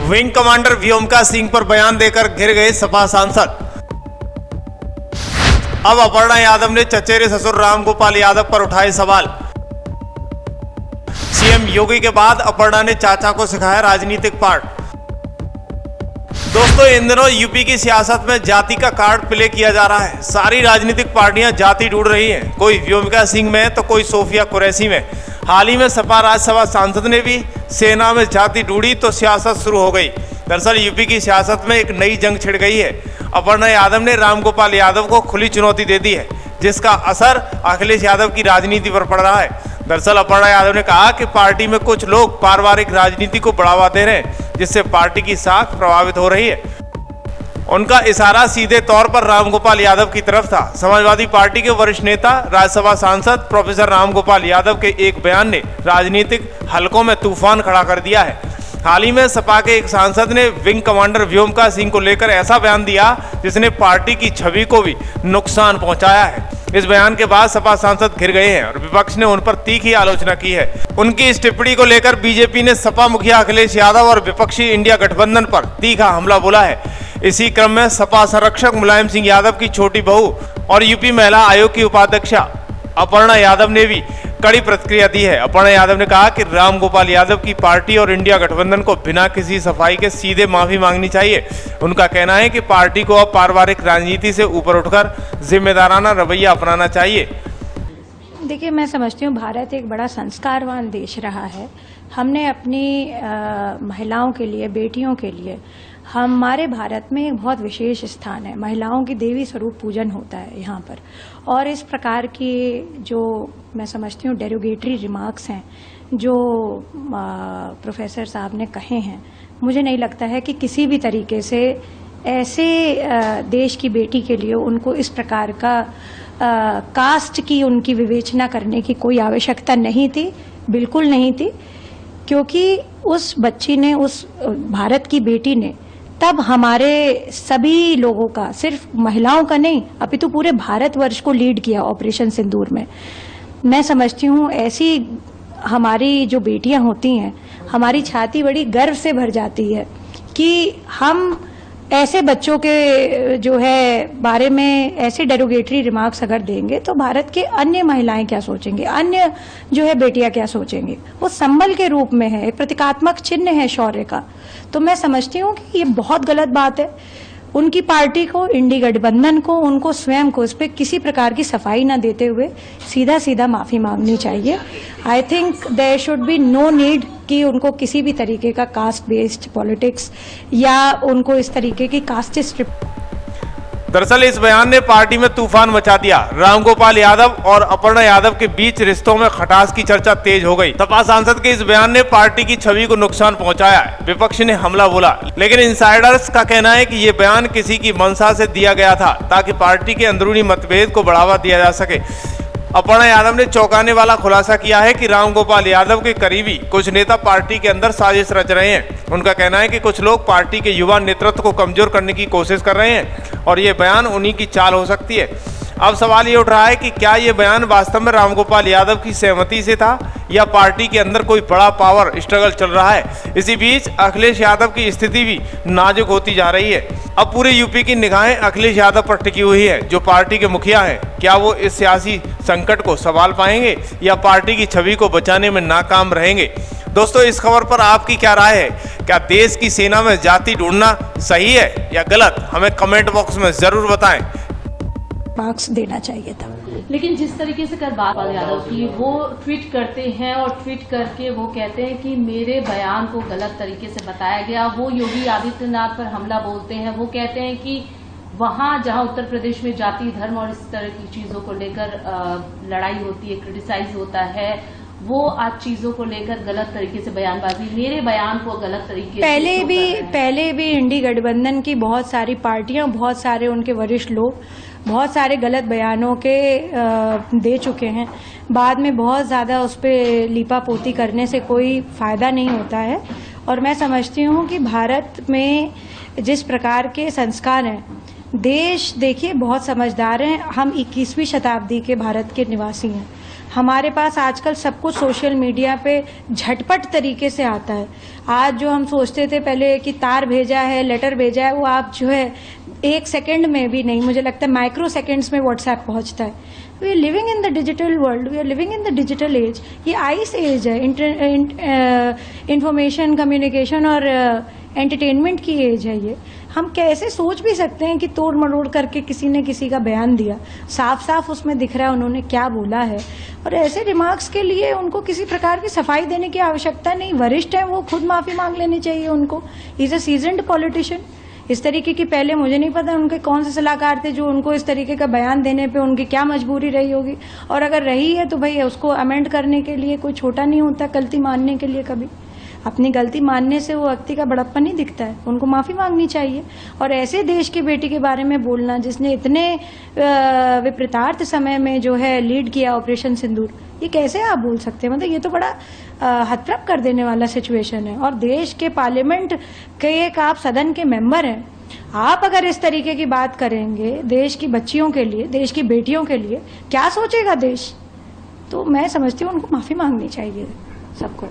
Wing commander Vyomika Singh पर बयान देकर घिर गए सपा सांसद। अब अपर्णा यादव ने चचेरे ससुर रामगोपाल यादव पर उठाए सवाल। सीएम योगी के बाद अपर्णा ने चाचा को सिखाया राजनीतिक पाठ। दोस्तों, इन दिनों यूपी की सियासत में जाति का कार्ड प्ले किया जा रहा है। सारी राजनीतिक पार्टियां जाति ढूंढ रही हैं, कोई व्योमिका सिंह में तो कोई सोफिया कुरैशी में। हाल ही में सपा राज्यसभा सांसद ने भी सेना में जाति ढूंढी तो सियासत शुरू हो गई। दरअसल यूपी की सियासत में एक नई जंग छिड़ गई है। अपर्णा यादव ने रामगोपाल यादव को खुली चुनौती दे दी है, जिसका असर अखिलेश यादव की राजनीति पर पड़ रहा है। दरअसल अपर्णा यादव ने कहा कि पार्टी में कुछ लोग पारिवारिक राजनीति को बढ़ावा दे रहे हैं, जिससे पार्टी की साख प्रभावित हो रही है। उनका इशारा सीधे तौर पर रामगोपाल यादव की तरफ था। समाजवादी पार्टी के वरिष्ठ नेता राज्यसभा सांसद प्रोफेसर रामगोपाल यादव के एक बयान ने राजनीतिक हलकों में तूफान खड़ा कर दिया है। हाल ही में सपा के एक सांसद ने विंग कमांडर व्योमिका सिंह को लेकर ऐसा बयान दिया जिसने पार्टी की छवि को भी नुकसान पहुंचाया है। इस बयान के बाद सपा सांसद घिर गए हैं और विपक्ष ने उन पर तीखी आलोचना की है। उनकी इस टिप्पणी को लेकर बीजेपी ने सपा मुखिया अखिलेश यादव और विपक्षी इंडिया गठबंधन पर तीखा हमला बोला है। इसी क्रम में सपा संरक्षक मुलायम सिंह यादव की छोटी बहू और यूपी महिला आयोग की उपाध्यक्षा अपर्णा यादव ने भी कड़ी प्रतिक्रिया दी है। अपर्णा यादव ने कहा कि रामगोपाल यादव की पार्टी और इंडिया गठबंधन को बिना किसी सफाई के सीधे माफी मांगनी चाहिए। उनका कहना है कि पार्टी को अब पारिवारिक राजनीति से ऊपर उठकर जिम्मेदाराना रवैया अपनाना चाहिए। देखिए, मैं समझती हूँ भारत एक बड़ा संस्कारवान देश रहा है। हमने अपनी महिलाओं के लिए, बेटियों के लिए, हमारे भारत में एक बहुत विशेष स्थान है। महिलाओं की देवी स्वरूप पूजन होता है यहाँ पर, और इस प्रकार की जो मैं समझती हूँ डेरोगेटरी रिमार्क्स हैं जो प्रोफेसर साहब ने कहे हैं, मुझे नहीं लगता है कि किसी भी तरीके से ऐसे देश की बेटी के लिए उनको इस प्रकार का कास्ट की उनकी विवेचना करने की कोई आवश्यकता नहीं थी, बिल्कुल नहीं थी, क्योंकि उस बच्ची ने, उस भारत की बेटी ने तब हमारे सभी लोगों का, सिर्फ महिलाओं का नहीं अपितु पूरे भारतवर्ष को लीड किया ऑपरेशन सिंदूर में। मैं समझती हूँ ऐसी हमारी जो बेटियां होती हैं, हमारी छाती बड़ी गर्व से भर जाती है कि हम ऐसे बच्चों के जो है बारे में ऐसे डेरोगेटरी रिमार्क्स अगर देंगे तो भारत के अन्य महिलाएं क्या सोचेंगे, अन्य जो है बेटियां क्या सोचेंगी। वो संबल के रूप में है, एक प्रतीकात्मक चिन्ह है शौर्य का। तो मैं समझती हूँ कि ये बहुत गलत बात है। उनकी पार्टी को, इंडी गठबंधन को, उनको स्वयं को इस पर किसी प्रकार की सफाई न देते हुए सीधा सीधा माफी मांगनी चाहिए। I think there should be no need कि उनको किसी भी तरीके का कास्ट बेस्ड पॉलिटिक्स या उनको इस तरीके की कास्टिस्ट। दरअसल इस बयान ने पार्टी में तूफान मचा दिया। रामगोपाल यादव और अपर्णा यादव के बीच रिश्तों में खटास की चर्चा तेज हो गई। सपा सांसद के इस बयान ने पार्टी की छवि को नुकसान पहुंचाया। विपक्ष ने हमला बोला, लेकिन इनसाइडर्स का कहना है कि ये बयान किसी की मंशा से दिया गया था ताकि पार्टी के अंदरूनी मतभेद को बढ़ावा दिया जा सके। अपर्णा यादव ने चौंकाने वाला खुलासा किया है कि रामगोपाल यादव के करीबी कुछ नेता पार्टी के अंदर साजिश रच रहे हैं। उनका कहना है कि कुछ लोग पार्टी के युवा नेतृत्व को कमजोर करने की कोशिश कर रहे हैं और ये बयान उन्हीं की चाल हो सकती है। अब सवाल ये उठ रहा है कि क्या ये बयान वास्तव में रामगोपाल यादव की सहमति से था या पार्टी के अंदर कोई बड़ा पावर स्ट्रगल चल रहा है। इसी बीच अखिलेश यादव की स्थिति भी नाजुक होती जा रही है। अब पूरे यूपी की निगाहें अखिलेश यादव पर टिकी हुई है, जो पार्टी के मुखिया हैं। क्या वो इस सियासी संकट को संभाल पाएंगे या पार्टी की छवि को बचाने में नाकाम रहेंगे? दोस्तों, इस खबर पर आपकी क्या राय है? क्या देश की सेना में जाति ढूंढना सही है या गलत? हमें कमेंट बॉक्स में जरूर बताएं। मार्क्स देना चाहिए था। लेकिन जिस तरीके से रामगोपाल यादव की वो ट्वीट करते हैं और ट्वीट करके वो कहते हैं कि मेरे बयान को गलत तरीके से बताया गया, वो योगी आदित्यनाथ पर हमला बोलते हैं। वो कहते हैं कि वहां जहां उत्तर प्रदेश में जाति, धर्म और इस तरह की चीजों को लेकर लड़ाई होती है, क्रिटिसाइज होता है, वो आज चीजों को लेकर गलत तरीके से बयानबाजी, मेरे बयान को गलत तरीके से पहले भी इंडी गठबंधन की बहुत सारी पार्टियां, बहुत सारे उनके वरिष्ठ लोग बहुत सारे गलत बयानों के दे चुके हैं। बाद में बहुत ज़्यादा उस पर लीपापोती करने से कोई फ़ायदा नहीं होता है। और मैं समझती हूँ कि भारत में जिस प्रकार के संस्कार हैं, देश देखिए बहुत समझदार हैं। हम 21वीं शताब्दी के भारत के निवासी हैं। हमारे पास आजकल सब कुछ सोशल मीडिया पे झटपट तरीके से आता है। आज जो हम सोचते थे पहले कि तार भेजा है, लेटर भेजा है, वो आप जो है 1 सेकंड में भी नहीं, मुझे लगता है माइक्रो सेकंड्स में व्हाट्सएप पहुंचता है। We are living in the digital world, we are living in the digital age. ये आइस एज है, इंफॉर्मेशन, कम्युनिकेशन और एंटरटेनमेंट की एज है ये। हम कैसे सोच भी सकते हैं कि तोड़ मरोड़ करके किसी ने किसी का बयान दिया, साफ साफ उसमें दिख रहा है उन्होंने क्या बोला है, और ऐसे रिमार्क्स के लिए उनको किसी प्रकार की सफाई देने की आवश्यकता नहीं। वरिष्ठ हैं, वो खुद माफी मांग लेनी चाहिए उनको। Is a seasoned politician. इस तरीके की पहले मुझे नहीं पता उनके कौन से सलाहकार थे जो उनको इस तरीके का बयान देने पे उनकी क्या मजबूरी रही होगी, और अगर रही है तो भाई उसको अमेंड करने के लिए कोई छोटा नहीं होता गलती मानने के लिए। कभी अपनी गलती मानने से वो व्यक्ति का बड़प्पन नहीं दिखता है, उनको माफ़ी मांगनी चाहिए। और ऐसे देश की बेटी के बारे में बोलना जिसने इतने विपरीतार्थ समय में जो है लीड किया ऑपरेशन सिंदूर, ये कैसे आप बोल सकते हैं? मतलब ये तो बड़ा हतप्रभ कर देने वाला सिचुएशन है। और देश के पार्लियामेंट के एक आप सदन के मेंबर हैं, आप अगर इस तरीके की बात करेंगे देश की बच्चियों के लिए, देश की बेटियों के लिए, क्या सोचेगा देश? तो मैं समझती हूँ उनको माफ़ी मांगनी चाहिए सबको।